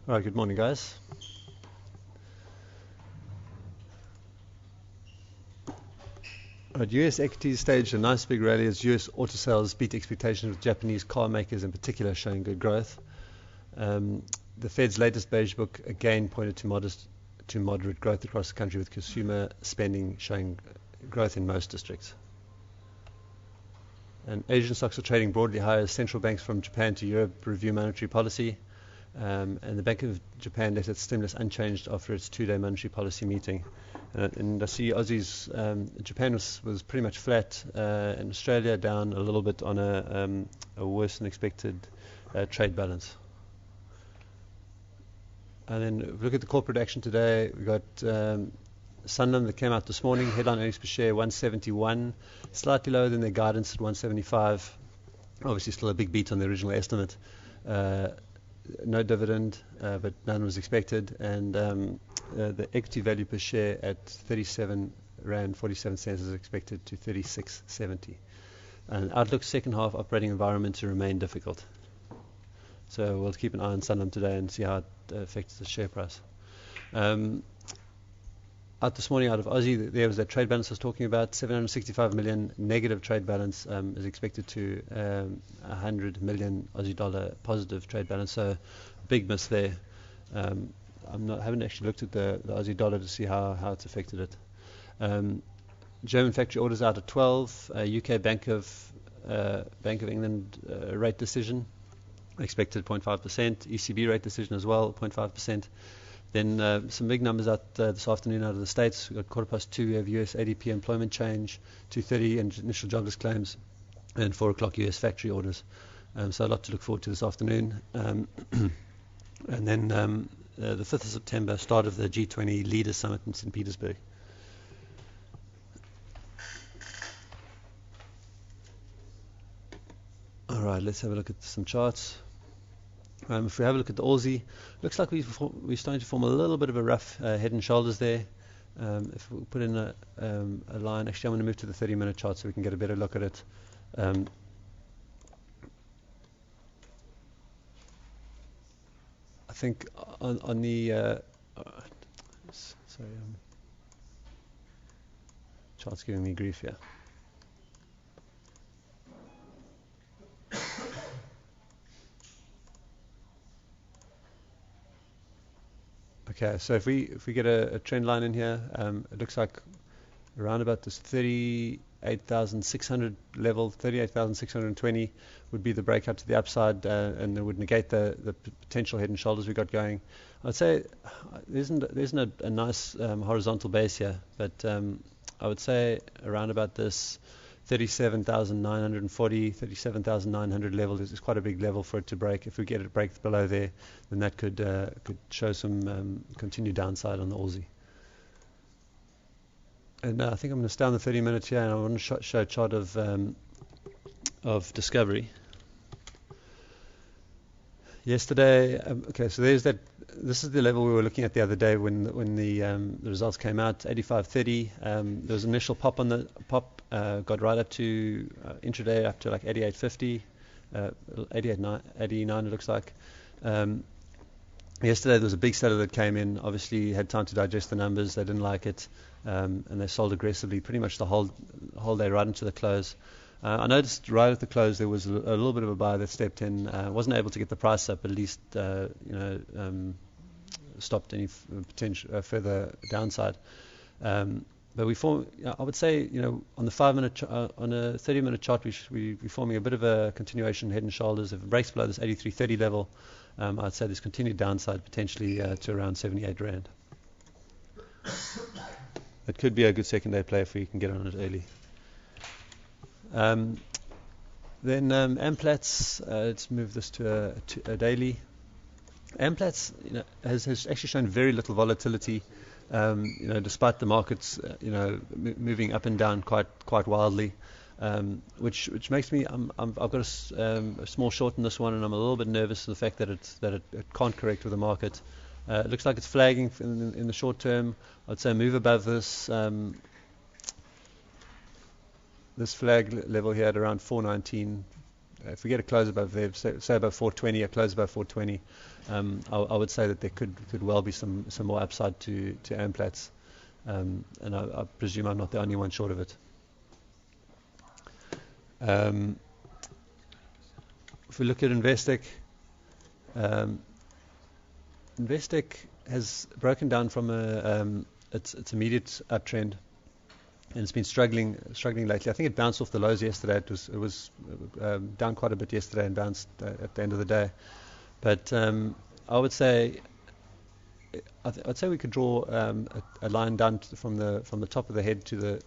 All right, good morning, guys. All right, US equities staged a nice big rally as US auto sales beat expectations, with Japanese car makers in particular showing good growth. The Fed's latest beige book again pointed to moderate growth across the country, with consumer spending showing growth in most districts. And Asian stocks are trading broadly higher as central banks from Japan to Europe review monetary policy. And the Bank of Japan left its stimulus unchanged after its two-day monetary policy meeting. And I see Aussies, Japan was pretty much flat, and Australia down a little bit on a worse than expected trade balance. And then if we look at the corporate action today, we got Sanlam that came out this morning, headline earnings per share 171, slightly lower than their guidance at 175. Obviously still a big beat on the original estimate. No dividend, but none was expected, and the equity value per share at 37 Rand 47 cents is expected to 36.70. And outlook second half operating environment to remain difficult. So we'll keep an eye on Sanlam today and see how it affects the share price. Out this morning out of Aussie, there was that trade balance I was talking about. 765 million negative trade balance is expected to 100 million Aussie dollar positive trade balance. So big miss there. Haven't actually looked at the Aussie dollar to see how it's affected it. German factory orders out at 12. UK Bank of England rate decision expected 0.5%. ECB rate decision as well 0.5%. Then some big numbers out this afternoon out of the States. We've got 2:15 we have US ADP employment change, 2:30 initial jobless claims, and 4 o'clock US factory orders. So a lot to look forward to this afternoon. And then the 5th of September, start of the G20 Leaders Summit in St. Petersburg. All right, let's have a look at some charts. If we have a look at the Aussie, looks like we're starting to form a little bit of a rough head and shoulders there. If we put in a line, actually I'm going to move to the 30-minute chart so we can get a better look at it. I think on the chart's giving me grief here. Okay, so if we get a trend line in here, it looks like around about this 38,600 level, 38,620 would be the breakout to the upside, and it would negate the potential head and shoulders we got going. I'd say there isn't a nice horizontal base here, but I would say around about this 37,940, 37,900 level is quite a big level for it to break. If we get it break below there, then that could show some continued downside on the Aussie. And I think I'm going to stay on the 30 minutes here, and I want to show a chart of Discovery. Yesterday, okay, so there's that. This is the level we were looking at the other day when the results came out, 85.30. There was an initial pop on the got right up to intraday up to like 88.50, 89 it looks like. Yesterday there was a big seller that came in, obviously had time to digest the numbers, they didn't like it, and they sold aggressively pretty much the whole day right into the close. I noticed right at the close there was a little bit of a buyer that stepped in, wasn't able to get the price up, but at least stopped any potential further downside. But I would say, on the 5-minute, on a 30-minute chart, we're forming a bit of a continuation head and shoulders. If it breaks below this 83.30 level, I'd say there's continued downside potentially to around 78 Rand. It could be a good second day play if we can get on it early. Then Amplats, let's move this to a daily. Amplats, has actually shown very little volatility, despite the markets, moving up and down quite wildly, which makes me, I've got a small short in this one, and I'm a little bit nervous of the fact that it can't correct with the market. It looks like it's flagging in the short term. I'd say move above this flag level here at around 419, if we get a close above there, say above 420, a close above 420, I would say that there could well be some more upside to Amplats, and I presume I'm not the only one short of it. If we look at Investec, Investec has broken down from its immediate uptrend, and it's been struggling lately. I think it bounced off the lows yesterday. It was down quite a bit yesterday and bounced at the end of the day. But I would say I'd say we could draw a line down from the top of the head to the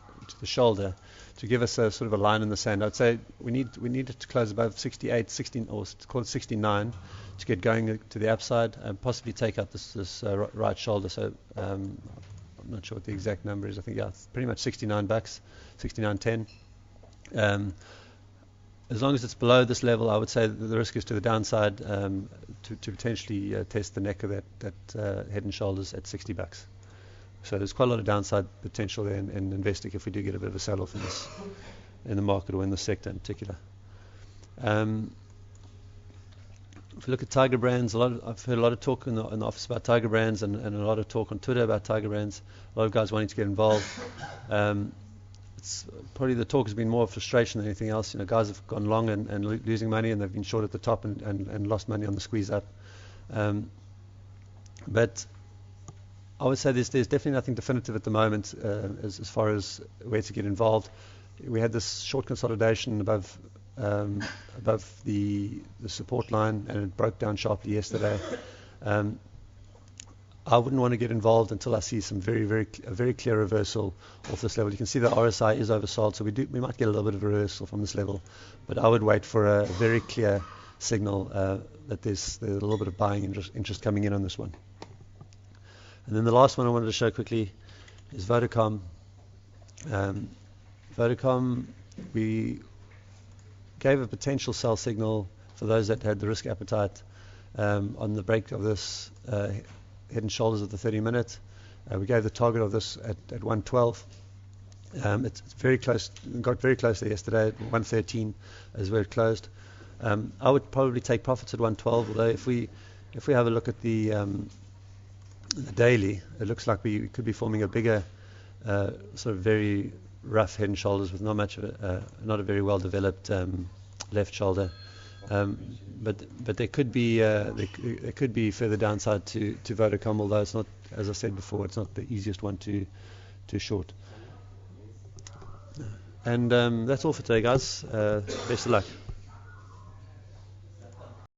shoulder to give us a sort of a line in the sand. I'd say we need it to close above 68, 16, or call it 69 to get going to the upside and possibly take out this right shoulder. So I'm not sure what the exact number is. I think it's pretty much $69, 69.10. As long as it's below this level, I would say the risk is to the downside, to potentially test the neck of that head and shoulders at $60. So there's quite a lot of downside potential there in Investec if we do get a bit of a sell-off in the market or in the sector in particular. If we look at Tiger Brands, I've heard a lot of talk in the office about Tiger Brands and a lot of talk on Twitter about Tiger Brands. A lot of guys wanting to get involved. It's probably the talk has been more of frustration than anything else. Guys have gone long and losing money, and they've been short at the top and lost money on the squeeze up. But I would say there's definitely nothing definitive at the moment as far as where to get involved. We had this short consolidation above the support line, and it broke down sharply yesterday. I wouldn't want to get involved until I see some a very clear reversal off this level. You can see the RSI is oversold, so we might get a little bit of a reversal from this level, but I would wait for a very clear signal that there's a little bit of buying interest coming in on this one. And then the last one I wanted to show quickly is Vodacom. Vodacom, we gave a potential sell signal for those that had the risk appetite on the break of this head and shoulders of the 30-minute. We gave the target of this at 112. It's very close. Got very close there yesterday at 113 as where it closed. I would probably take profits at 112. Although if we have a look at the daily, it looks like we could be forming a bigger sort of very rough head and shoulders with not much of not a very well developed left shoulder. But there could be further downside to Vodacom, although it's not, as I said before, it's not the easiest one to short. And that's all for today, guys. Best of luck.